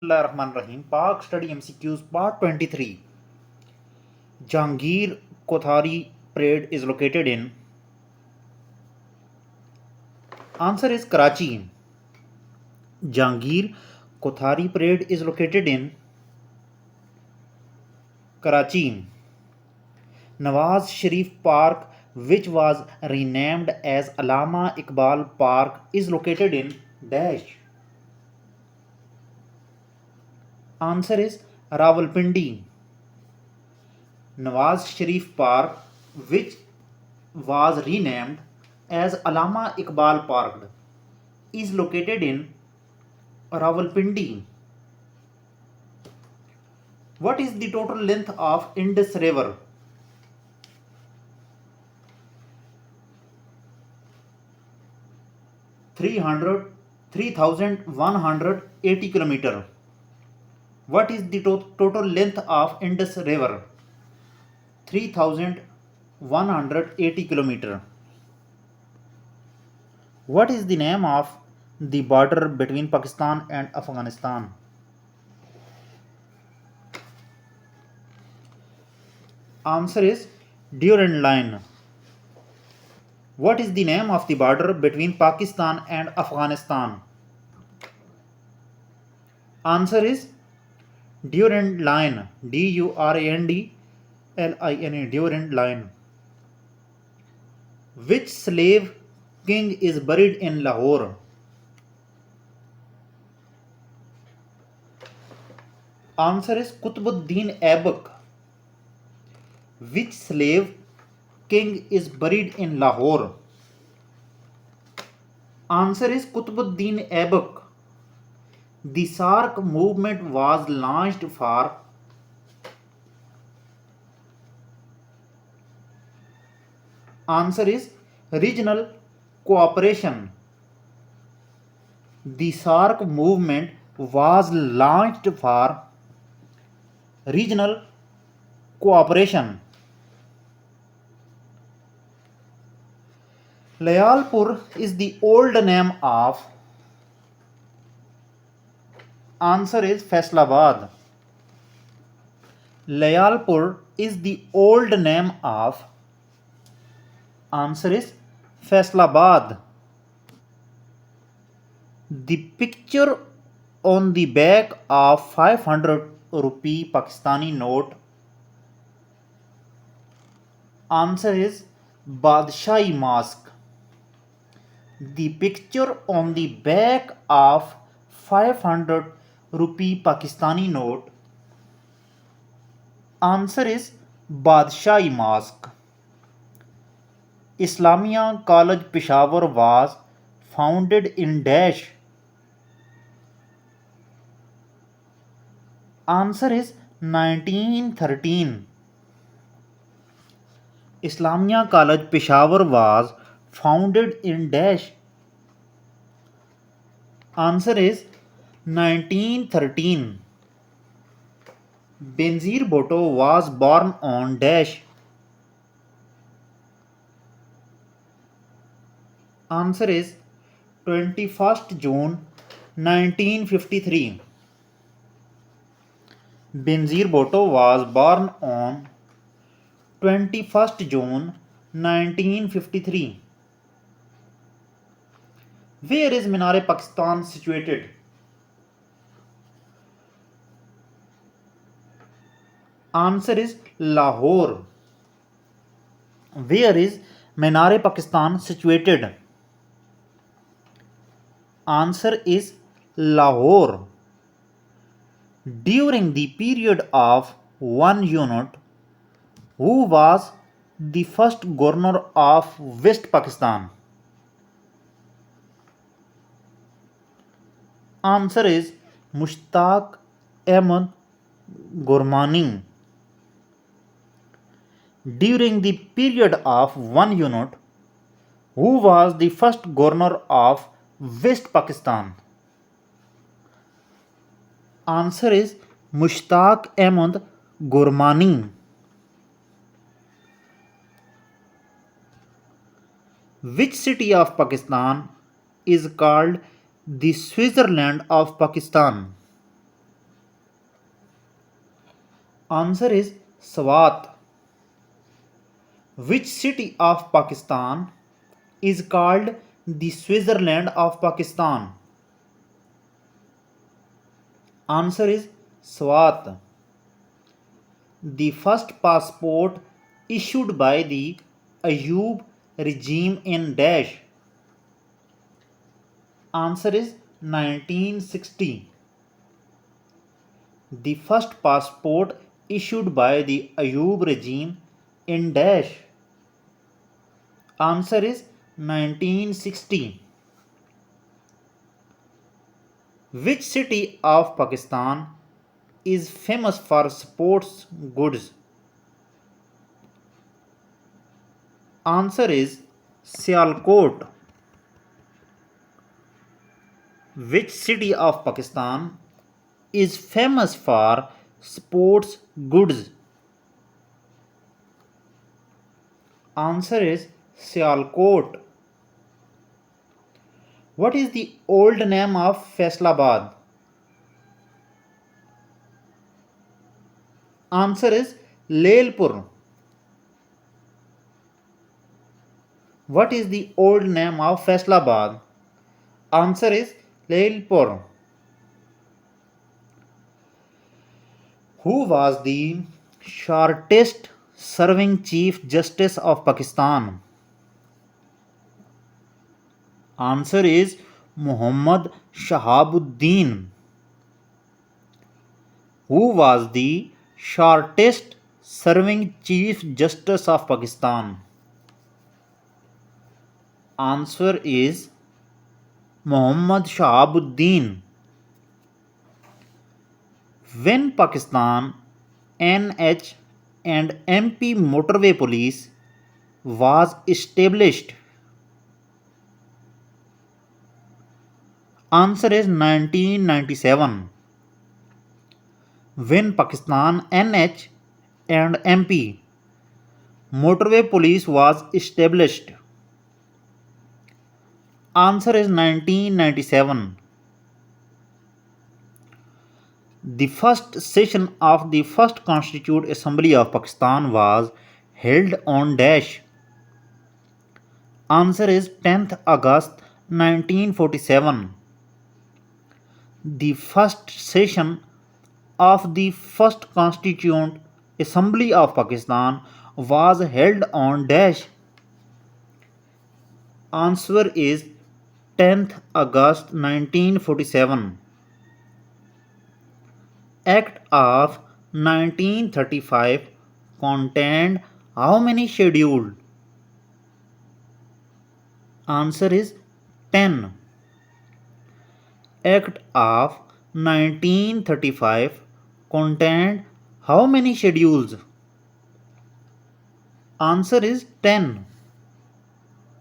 Bismillahirrahmanirrahim. Park Study MCQs Part 23. Jahangir Kothari Parade is located in. Answer is Karachi. Jahangir Kothari Parade is located in Karachi. Nawaz Sharif Park, which was renamed as Allama Iqbal Park, is located in Dash. Answer is Rawalpindi. Nawaz Sharif Park, which was renamed as Allama Iqbal Park, is located in Rawalpindi. What is the total length of Indus River? 3,180 km. What is the total length of Indus River? 3,180 km. What is the name of the border between Pakistan and Afghanistan? Answer is Durand Line. What is the name of the border between Pakistan and Afghanistan? Answer is Durand Line. Durandline. Durand Line. Which slave king is buried in Lahore? Answer is Qutbuddin Aibak. Which slave king is buried in Lahore? Answer is Qutbuddin Aibak. The Sark movement was launched for. Answer is regional cooperation. The Sark movement was launched for regional cooperation. Layalpur is the old name of. Answer is Faisalabad. Layalpur is the old name of. Answer is Faisalabad. The picture on the back of 500 rupee Pakistani note. Answer is Badshai Mosque. The picture on the back of 500 rupee Pakistani note. Answer is Badshai Mosque. Islamia College Peshawar was founded in Dash. Answer is 1913. Islamia College Peshawar was founded in Dash. Answer is 1913. Benazir Bhutto was born on Dash. Answer is 21st June 1953. Benazir Bhutto was born on 21st June 1953. Where is Minar-e-Pakistan situated? Answer is Lahore. Where is Minar-e-Pakistan situated? Answer is Lahore. During the period of 1 unit, who was the first governor of West Pakistan? Answer is Mushtaq Ahmad Gormani. During the period of 1 unit, who was the first governor of West Pakistan? Answer is Mushtaq Ahmad Gormani. Which city of Pakistan is called the Switzerland of Pakistan? Answer is Swat. Which city of Pakistan is called the Switzerland of Pakistan? Answer is Swat. The first passport issued by the Ayub regime in dash. Answer is 1960. The first passport issued by the Ayub regime in dash. Answer is 1960. Which city of Pakistan is famous for sports goods? Answer is Sialkot. Which city of Pakistan is famous for sports goods? Answer is Sialkot. What is the old name of Faisalabad? Answer is Lalpur. What is the old name of Faisalabad? Answer is Lalpur. Who was the shortest serving Chief Justice of Pakistan? Answer is Muhammad Shahabuddin. Who was the shortest serving Chief Justice of Pakistan? Answer is Muhammad Shahabuddin. When Pakistan NH and MP Motorway Police was established? Answer is 1997. When Pakistan NH and MP Motorway Police was established? Answer is 1997. The first session of the first Constituent Assembly of Pakistan was held on dash. Answer is 10th August 1947. The first session of the first Constituent Assembly of Pakistan was held on dash. Answer is 10th August 1947. Act of 1935 contained how many schedules? Answer is 10. Act of 1935 contained how many schedules? Answer is 10.